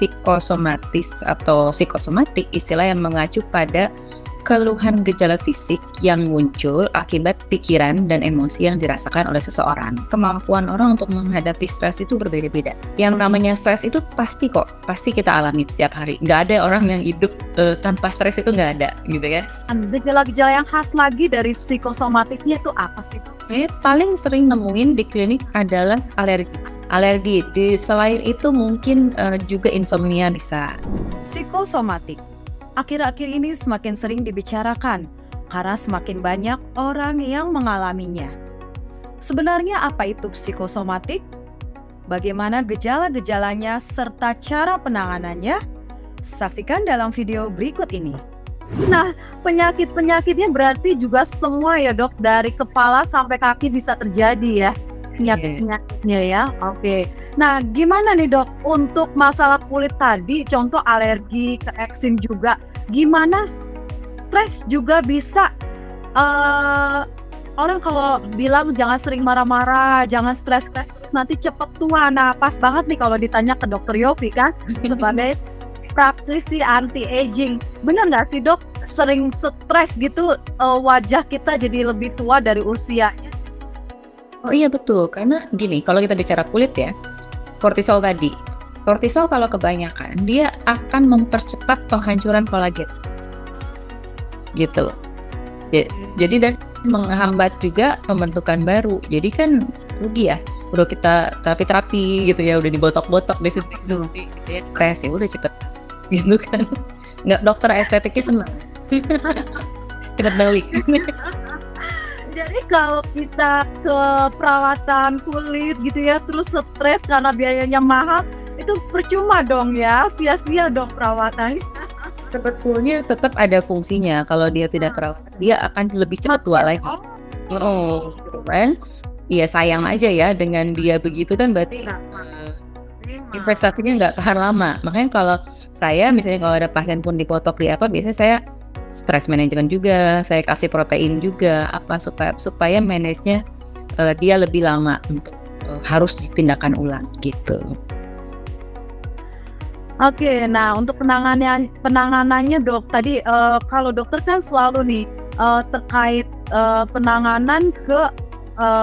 psikosomatis atau psikosomatik, istilah yang mengacu pada keluhan gejala fisik yang muncul akibat pikiran dan emosi yang dirasakan oleh seseorang. Kemampuan orang untuk menghadapi stres itu berbeda-beda. Yang namanya stres itu pasti kita alami setiap hari. Nggak ada orang yang hidup tanpa stres, itu nggak ada, gitu kan? Gejala-gejala yang khas lagi dari psikosomatisnya itu apa sih? Saya paling sering nemuin di klinik adalah alergi. Selain itu mungkin juga insomnia bisa. Psikosomatik akhir-akhir ini semakin sering dibicarakan karena semakin banyak orang yang mengalaminya. Sebenarnya apa itu psikosomatik? Bagaimana gejala-gejalanya serta cara penanganannya? Saksikan dalam video berikut ini. Nah, penyakit-penyakitnya berarti juga semua ya dok, dari kepala sampai kaki bisa terjadi ya penyakit-penyakitnya ya. Oke. Nah, gimana nih dok untuk masalah kulit tadi, contoh alergi ke eksim juga, gimana stres juga bisa orang kalau bilang jangan sering marah-marah, jangan stres nanti cepet tua. Nah, pas banget nih kalau ditanya ke dokter Yofi kan sebagai praktisi anti-aging, benar nggak sih dok sering stres gitu wajah kita jadi lebih tua dari usianya? Oh iya betul, karena gini, kalau kita bicara kulit ya, kortisol tadi. Kortisol kalau kebanyakan, dia akan mempercepat penghancuran kolagen. Gitu. Jadi dan menghambat juga pembentukan baru. Jadi kan rugi ya. Udah kita terapi-terapi gitu ya, udah dibotok-botok, disuntik-suntik gitu ya, stres ya udah cepet. Gitu kan. Nggak, dokter estetiknya senang. Kita balik. Jadi kalau kita ke perawatan kulit gitu ya, terus stres karena biayanya mahal, itu percuma dong ya, sia-sia dong perawatannya. Sebetulnya tetap ada fungsinya. Kalau dia tidak perawatan, dia akan lebih cepat tua lagi. Kan? Iya sayang aja ya dengan dia begitu kan, berarti investasinya nggak tahan lama. Makanya kalau saya misalnya kalau ada pasien pun dipotok di apa, biasanya saya stress management juga, saya kasih protein juga, apa supaya manage-nya dia lebih lama untuk harus ditindakan ulang gitu. Oke, nah untuk penanganannya dok, tadi kalau dokter kan selalu nih terkait penanganan ke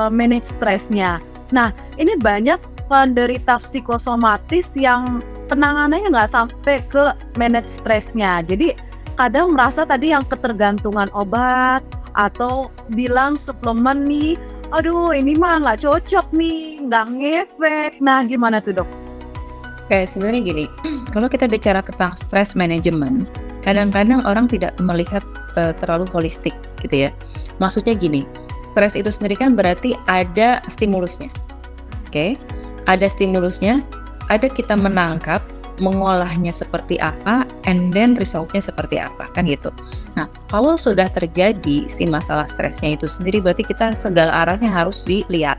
manage stresnya. Nah, ini banyak penderita psikosomatis yang penanganannya nggak sampai ke manage stresnya. Jadi kadang merasa tadi yang ketergantungan obat atau bilang suplemen nih, aduh ini mah nggak cocok nih, nggak ngefek. Nah gimana tuh dok? Kayak sebenarnya gini, kalau kita bicara tentang stress management, kadang-kadang orang tidak melihat terlalu holistik gitu ya. Maksudnya gini, stres itu sendiri kan berarti ada stimulusnya. Oke? Ada stimulusnya, ada kita menangkap, mengolahnya seperti apa, and then resultnya seperti apa, kan gitu. Nah, kalau sudah terjadi si masalah stresnya itu sendiri, berarti kita segala arahnya harus dilihat.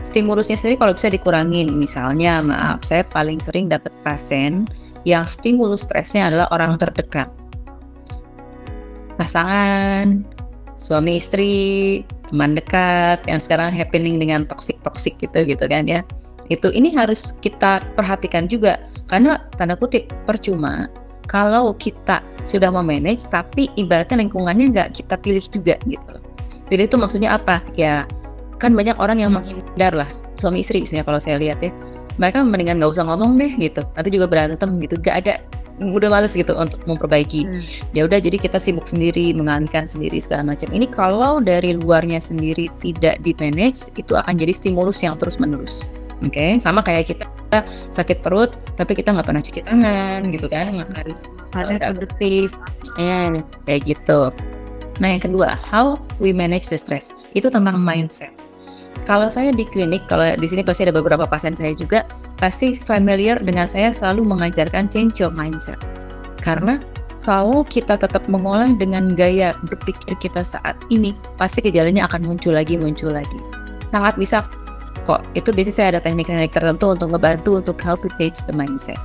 Stimulusnya sendiri kalau bisa dikurangin, misalnya, maaf, saya paling sering dapat pasien yang stimulus stresnya adalah orang terdekat. Pasangan, suami istri, teman dekat, yang sekarang happening dengan toksik gitu kan ya. Ini harus kita perhatikan juga. Karena tanda kutip percuma kalau kita sudah memanage tapi ibaratnya lingkungannya nggak kita pilih juga gitu. Jadi itu maksudnya apa? Ya kan banyak orang yang menghindar lah, suami istri misalnya kalau saya lihat ya, mereka mendingan nggak usah ngomong deh gitu, nanti juga berantem gitu, nggak ada, udah males gitu untuk memperbaiki. Ya udah jadi kita sibuk sendiri, mengalihkan sendiri segala macam. Ini kalau dari luarnya sendiri tidak di manage, itu akan jadi stimulus yang terus menerus. Oke, sama kayak kita sakit perut tapi kita nggak pernah cuci tangan gitu kan, makan produktif kayak gitu. Nah yang kedua, how we manage the stress, itu tentang mindset. Kalau saya di klinik, kalau di sini pasti ada beberapa pasien saya juga pasti familiar dengan saya selalu mengajarkan change your mindset. Karena kalau kita tetap mengolah dengan gaya berpikir kita saat ini, pasti gejalanya akan muncul lagi. Sangat bisa kok. Itu biasanya saya ada teknik-teknik tertentu untuk ngebantu untuk help to change the mindset.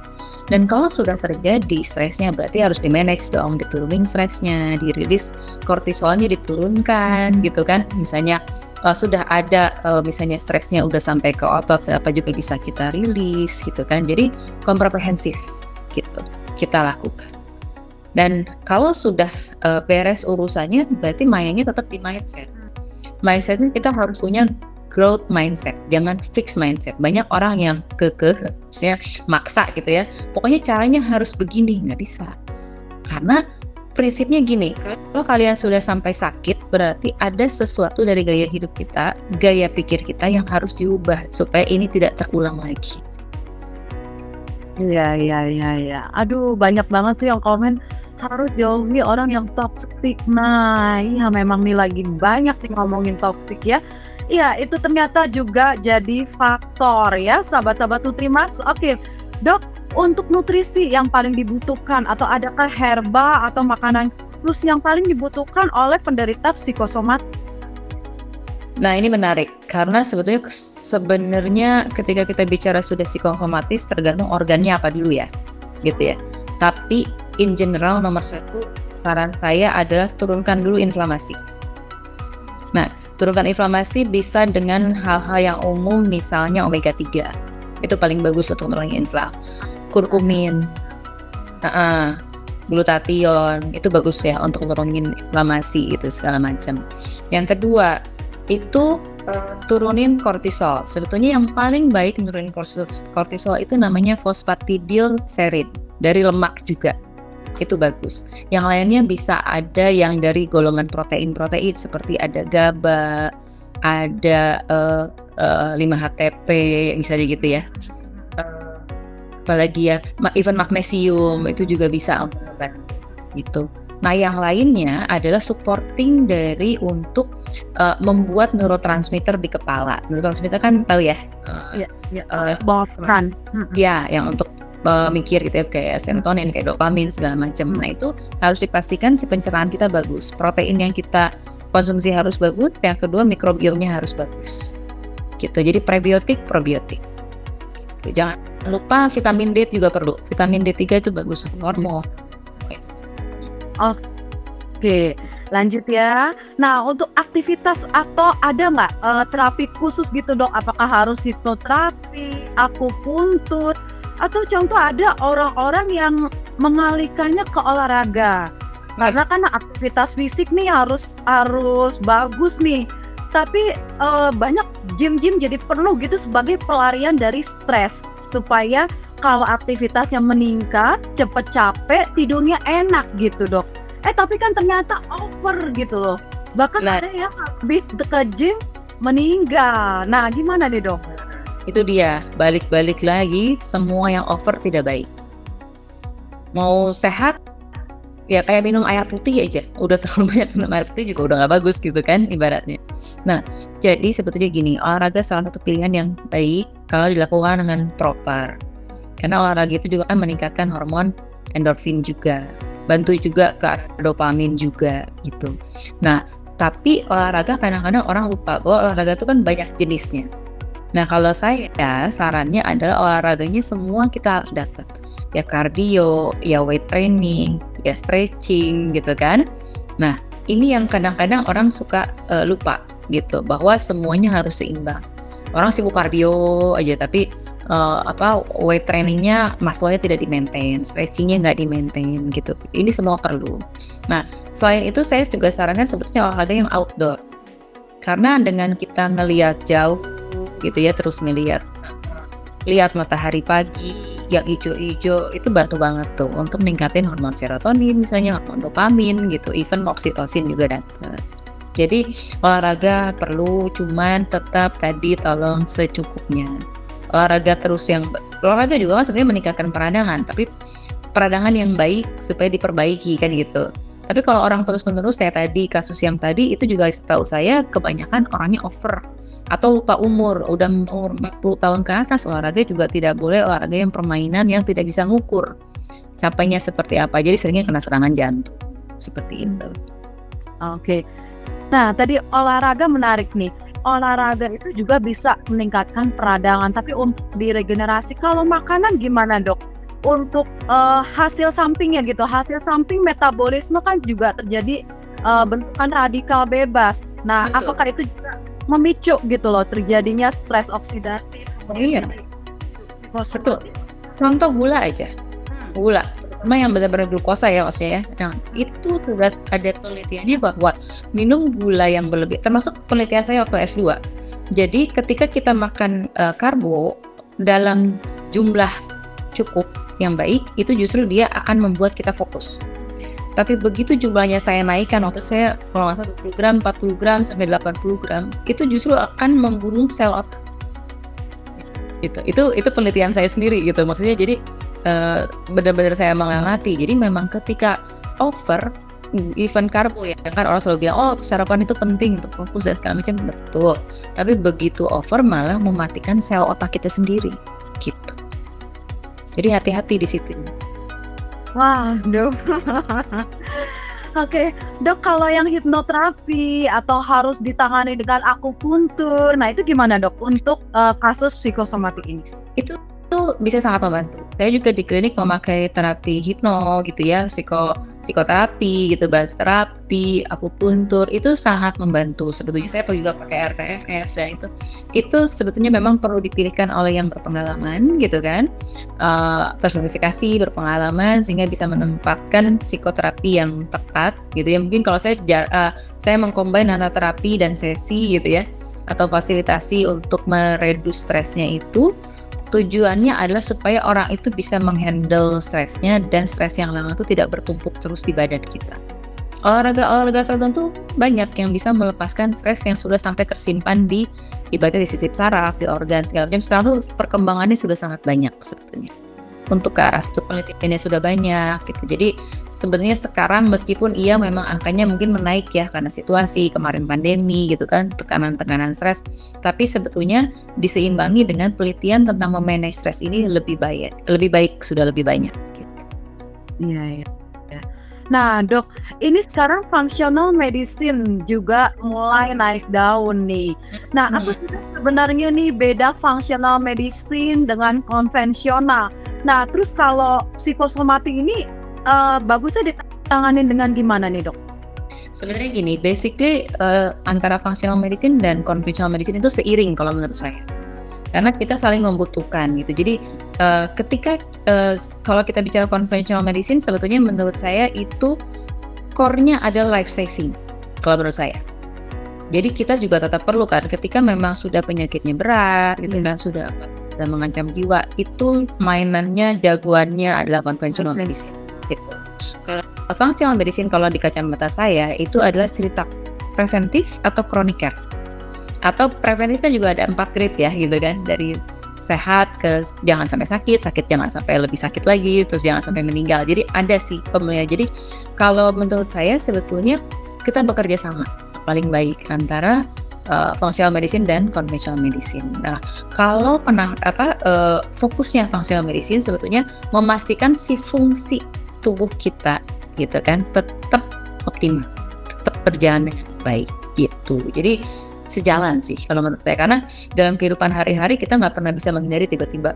Dan kalau sudah terjadi stresnya, berarti harus di-manage dong, diturunin stresnya, dirilis kortisolnya diturunkan gitu kan. Misalnya sudah ada misalnya stresnya udah sampai ke otot, apa juga bisa kita rilis gitu kan. Jadi komprehensif. gitu kita lakukan. Dan kalau sudah beres urusannya, berarti mainnya tetap di mindset. Mindsetnya kita harus punya growth mindset, jangan fix mindset. Banyak orang yang kekeh, maksudnya maksa gitu ya. Pokoknya caranya harus begini, nggak bisa. Karena prinsipnya gini, kalau kalian sudah sampai sakit, berarti ada sesuatu dari gaya hidup kita, gaya pikir kita yang harus diubah supaya ini tidak terulang lagi. Iya. Aduh, banyak banget tuh yang komen harus jauhi orang yang toxic. Nah, iya memang nih lagi banyak nih ngomongin toxic ya. Iya, itu ternyata juga jadi faktor ya, sahabat-sahabat Nutrimax. Oke, Dok, untuk nutrisi yang paling dibutuhkan atau adakah herba atau makanan khusus yang paling dibutuhkan oleh penderita psikosomatik? Nah, ini menarik karena sebenarnya ketika kita bicara sudah psikosomatis tergantung organnya apa dulu ya, gitu ya. Tapi in general nomor satu saran saya adalah turunkan dulu inflamasi. Nah, turunkan inflamasi bisa dengan hal-hal yang umum, misalnya omega 3. Itu paling bagus untuk menurunkan inflamasi. Kurkumin, glutathione, itu bagus ya untuk menurunkan inflamasi itu segala macam. Yang kedua, itu turunin kortisol. Sebetulnya yang paling baik menurunin kortisol itu namanya fosfatidilserin dari lemak juga. Itu bagus. Yang lainnya bisa ada yang dari golongan protein seperti ada GABA, ada 5-HTP misalnya gitu ya. Apalagi ya, even magnesium itu juga bisa gitu. Nah, yang lainnya adalah supporting dari untuk membuat neurotransmitter di kepala. Neurotransmitter kan tahu ya? Boskan. Ya, yang untuk mikir gitu ya, kayak serotonin, kayak dopamin segala macam. Nah, itu harus dipastikan si pencernaan kita bagus. Protein yang kita konsumsi harus bagus. Yang kedua, mikrobiomnya harus bagus. Gitu. Jadi prebiotik, probiotik. Gitu. Jangan lupa vitamin D juga perlu. Vitamin D3 itu bagus untuk hormon. Oke, lanjut ya. Nah, untuk aktivitas atau ada nggak terapi khusus gitu dok? Apakah harus hipnoterapi, akupuntur, atau contoh ada orang-orang yang mengalihkannya ke olahraga? Karena kan aktivitas fisik nih harus bagus nih. Tapi banyak gym-gym jadi penuh gitu sebagai pelarian dari stres supaya kalau aktivitasnya meningkat, cepet capek, tidurnya enak gitu dok. Tapi kan ternyata over gitu loh. Bahkan ada yang habis ke gym meninggal. Nah, gimana nih dok? Itu dia, balik-balik lagi, semua yang over tidak baik. Mau sehat, ya kayak minum air putih aja. Udah terlalu banyak minum air putih juga udah gak bagus gitu kan ibaratnya. Nah, jadi sebetulnya gini, olahraga salah satu pilihan yang baik kalau dilakukan dengan proper. Karena olahraga itu juga kan meningkatkan hormon endorfin juga, bantu juga ke dopamin juga gitu. Nah, tapi olahraga kadang-kadang orang lupa bahwa olahraga itu kan banyak jenisnya. Nah, kalau saya sarannya adalah olahraganya semua kita harus dapat. Ya cardio, ya weight training, ya stretching gitu kan. Nah, ini yang kadang-kadang orang suka lupa gitu, bahwa semuanya harus seimbang. Orang sibuk cardio aja tapi weight trainingnya muscle-nya tidak di-maintain, stretchingnya nggak di-maintain gitu. Ini semua perlu. Nah, selain itu saya juga sarankan sebetulnya olahraga yang outdoor. Karena dengan kita ngelihat jauh gitu ya, terus lihat matahari pagi yang hijau-hijau, itu bantu banget tuh untuk meningkatin hormon serotonin, misalnya hormon dopamin gitu, even oksitosin juga dapat. Jadi olahraga perlu, cuman tetap tadi tolong secukupnya. Olahraga juga kan sebenarnya meningkatkan peradangan, tapi peradangan yang baik supaya diperbaiki kan gitu. Tapi kalau orang terus-menerus kayak tadi, kasus yang tadi, itu juga setahu saya kebanyakan orangnya over atau lupa umur, udah umur 40 tahun ke atas. Olahraga juga tidak boleh olahraga yang permainan yang tidak bisa ngukur capainya seperti apa, jadi seringnya kena serangan jantung seperti itu. Oke. Nah, tadi olahraga menarik nih. Olahraga itu juga bisa meningkatkan peradangan, tapi untuk diregenerasi, kalau makanan gimana dok? Untuk hasil sampingnya gitu, hasil samping metabolisme kan juga terjadi bentukan radikal bebas. Nah, Betul. apakah itu juga memicu gitu loh terjadinya stres oksidatif? Iya. Betul. Contoh gula aja. gula, terutama yang benar-benar glukosa ya maksudnya ya. Nah, itu sudah ada penelitiannya bahwa minum gula yang berlebih, termasuk penelitian saya waktu S2. Jadi ketika kita makan karbo dalam jumlah cukup yang baik, itu justru dia akan membuat kita fokus. Tapi begitu jumlahnya saya naikkan, waktu saya kalau nggak salah 20 gram, 40 gram, sampai 80 gram, itu justru akan membunuh sel otak. Gitu. Itu penelitian saya sendiri gitu. Maksudnya jadi benar-benar saya mengamati. Jadi memang ketika over, even karbo ya, kan orang selalu bilang, oh sarapan itu penting untuk fokus dan segala macam, betul. Tapi begitu over malah mematikan sel otak kita sendiri, gitu. Jadi hati-hati di situ. Wah, Dok. Oke, Dok, kalau yang hipnoterapi atau harus ditangani dengan akupuntur, nah itu gimana Dok untuk kasus psikosomatik ini? Itu bisa sangat membantu. Saya juga di klinik memakai terapi hipno gitu ya, psikoterapi gitu, bahasa terapi, akupuntur, itu sangat membantu. Sebetulnya saya juga pakai RTFS ya, itu sebetulnya memang perlu dipilihkan oleh yang berpengalaman gitu kan, tersertifikasi, berpengalaman, sehingga bisa menempatkan psikoterapi yang tepat gitu ya. Mungkin kalau saya mengcombine antara terapi dan sesi gitu ya, atau fasilitasi untuk mereduce stresnya itu. Tujuannya adalah supaya orang itu bisa menghandle stresnya, dan stres yang lama itu tidak bertumpuk terus di badan kita. Olahraga tertentu banyak yang bisa melepaskan stres yang sudah sampai tersimpan di ibaratnya di sisip saraf, di organ segala macam. Sekarang tuh perkembangannya sudah sangat banyak sebetulnya. Untuk ke arah situ penelitiannya sudah banyak gitu. Jadi sebenarnya sekarang meskipun iya memang angkanya mungkin menaik ya karena situasi kemarin pandemi gitu kan, tekanan stres, tapi sebetulnya diseimbangi dengan penelitian tentang memanage stres ini lebih baik sudah lebih banyak gitu. Iya, ya. Nah, Dok, ini sekarang functional medicine juga mulai naik daun nih. Nah, apa sih sebenarnya nih beda functional medicine dengan konvensional? Nah, terus kalau psikosomatik ini bagusnya ditangani dengan gimana nih Dok? Sebenarnya gini, basically antara functional medicine dan conventional medicine itu seiring kalau menurut saya. Karena kita saling membutuhkan gitu. Jadi ketika kalau kita bicara conventional medicine, sebetulnya menurut saya itu core-nya adalah life saving kalau menurut saya. Jadi kita juga tetap perlu kan ketika memang sudah penyakitnya berat gitu kan, sudah mengancam jiwa, itu mainannya, jagoannya adalah conventional medicine gitu. Kalau functional medicine kalau di kacamata saya itu adalah cerita preventif atau chronic care. Atau preventif kan juga ada 4 grade ya gitu kan, dari sehat ke jangan sampai sakit jangan sampai lebih sakit lagi, terus jangan sampai meninggal. Jadi ada sih pemilihan. Jadi kalau menurut saya sebetulnya kita bekerja sama paling baik antara functional medicine dan conventional medicine. Nah, kalau fokusnya functional medicine sebetulnya memastikan si fungsi tubuh kita gitu kan tetap optimal, tetap berjalan dengan baik gitu. Jadi sejalan sih kalau menurut saya, karena dalam kehidupan hari-hari kita nggak pernah bisa menghindari tiba-tiba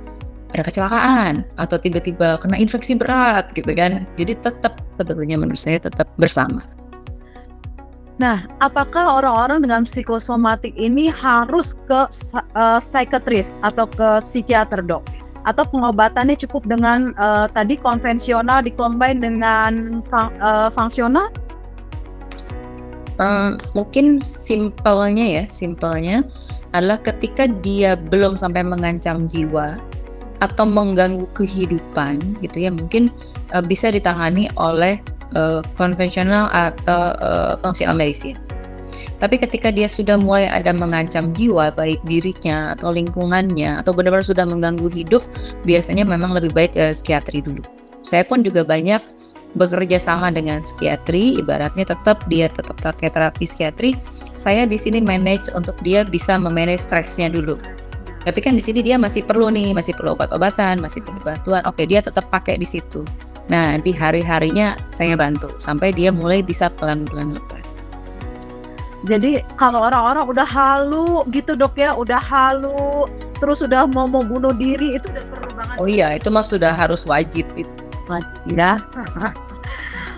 ada kecelakaan atau tiba-tiba kena infeksi berat gitu kan. Jadi tetap sebetulnya menurut saya tetap bersama. Nah, apakah orang-orang dengan psikosomatik ini harus ke psikiatris atau ke psikiater Dok? Atau pengobatannya cukup dengan tadi konvensional dikombin dengan fungsional? Mungkin simpelnya adalah ketika dia belum sampai mengancam jiwa atau mengganggu kehidupan gitu ya, mungkin bisa ditangani oleh konvensional atau functional medicine. Tapi ketika dia sudah mulai ada mengancam jiwa, baik dirinya atau lingkungannya, atau benar-benar sudah mengganggu hidup, biasanya memang lebih baik psikiatri dulu. Saya pun juga banyak bekerja sama dengan psikiatri, ibaratnya dia tetap pakai terapi psikiatri. Saya di sini manage untuk dia bisa memanage stresnya dulu. Tapi kan di sini dia masih perlu obat-obatan, masih perlu bantuan. Oke, dia tetap pakai di situ. Nah, di hari-harinya saya bantu sampai dia mulai bisa pelan-pelan lepas. Jadi kalau orang-orang udah halu gitu Dok ya, udah halu, terus udah mau bunuh diri, itu udah perlu banget. Oh iya, itu mah sudah harus wajib itu. Ya.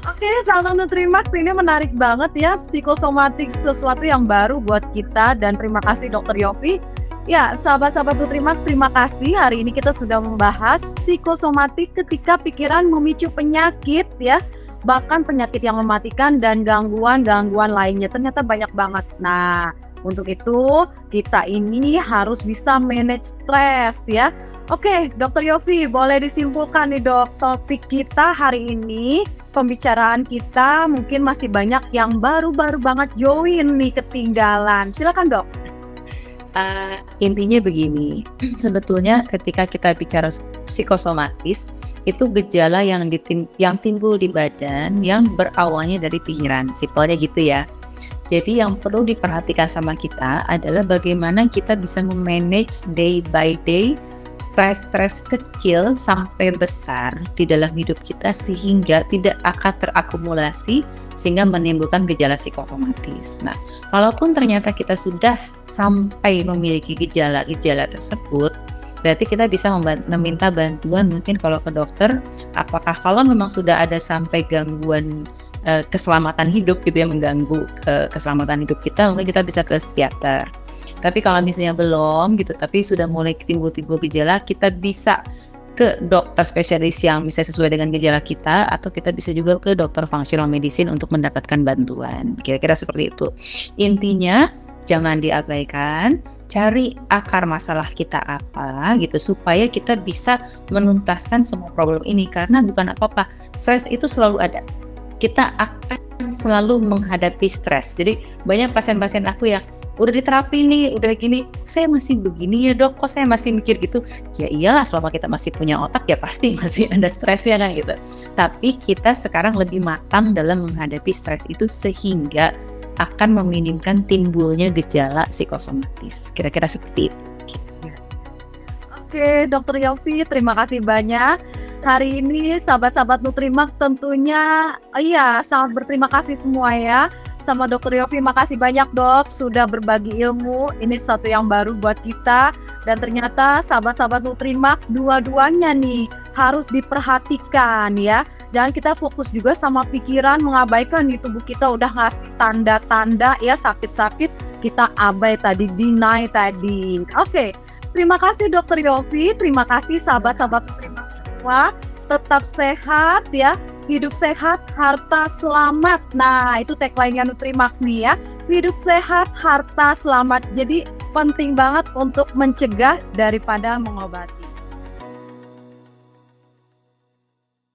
Oke, Salam Nutrimax ini menarik banget ya, psikosomatik sesuatu yang baru buat kita, dan terima kasih Dr. Yofi Ya, sahabat-sahabat Nutrimax, terima kasih. Hari ini kita sudah membahas psikosomatik ketika pikiran memicu penyakit ya. Bahkan penyakit yang mematikan dan gangguan-gangguan lainnya. Ternyata banyak banget. Nah, untuk itu kita ini harus bisa manage stres ya. Oke, Dokter Yofi, boleh disimpulkan nih dok, topik kita hari ini, pembicaraan kita mungkin masih banyak yang baru-baru banget join nih ketinggalan. Silakan dok. Intinya begini, sebetulnya ketika kita bicara psikosomatis, itu gejala yang timbul di badan yang berawalnya dari pikiran, simpelnya gitu ya. Jadi yang perlu diperhatikan sama kita adalah bagaimana kita bisa memanage day by day stres-stres kecil sampai besar di dalam hidup kita sehingga tidak akan terakumulasi sehingga menimbulkan gejala psikosomatis. Nah, kalaupun ternyata kita sudah sampai memiliki gejala-gejala tersebut, berarti kita bisa meminta bantuan mungkin kalau ke dokter, apakah kalau memang sudah ada sampai gangguan keselamatan hidup gitu ya, mengganggu keselamatan hidup kita, mungkin kita bisa ke psikiater. Tapi kalau misalnya belum gitu, tapi sudah mulai timbul-timbul gejala, kita bisa ke dokter spesialis yang bisa sesuai dengan gejala kita, atau kita bisa juga ke dokter functional medicine untuk mendapatkan bantuan. Kira-kira seperti itu. Intinya jangan diabaikan, cari akar masalah kita apa gitu supaya kita bisa menuntaskan semua problem ini, karena bukan apa-apa, stres itu selalu ada. Kita akan selalu menghadapi stres. Jadi banyak pasien-pasien aku yang udah diterapi nih, udah gini, saya masih begini ya dok, kok saya masih mikir gitu. Ya iyalah, selama kita masih punya otak ya pasti masih ada stresnya kan gitu. Tapi kita sekarang lebih matang dalam menghadapi stres itu sehingga akan meminimkan timbulnya gejala psikosomatis. Kira-kira seperti itu. Oke, Dokter Yofi, terima kasih banyak. Hari ini sahabat-sahabat Nutrimax tentunya sangat berterima kasih semua ya. Sama Dokter Yofi, makasih banyak dok sudah berbagi ilmu. Ini sesuatu yang baru buat kita. Dan ternyata sahabat-sahabat Nutrimax dua-duanya nih harus diperhatikan ya. Jangan kita fokus juga sama pikiran, mengabaikan di tubuh kita udah ngasih tanda-tanda ya sakit-sakit, kita abai tadi, deny tadi. Oke, terima kasih Dokter Yofi, terima kasih sahabat-sahabat Nutrimax semua. Tetap sehat ya. Hidup sehat, harta selamat. Nah, itu tagline-nya Nutrimax nih ya. Hidup sehat, harta selamat. Jadi penting banget untuk mencegah daripada mengobati.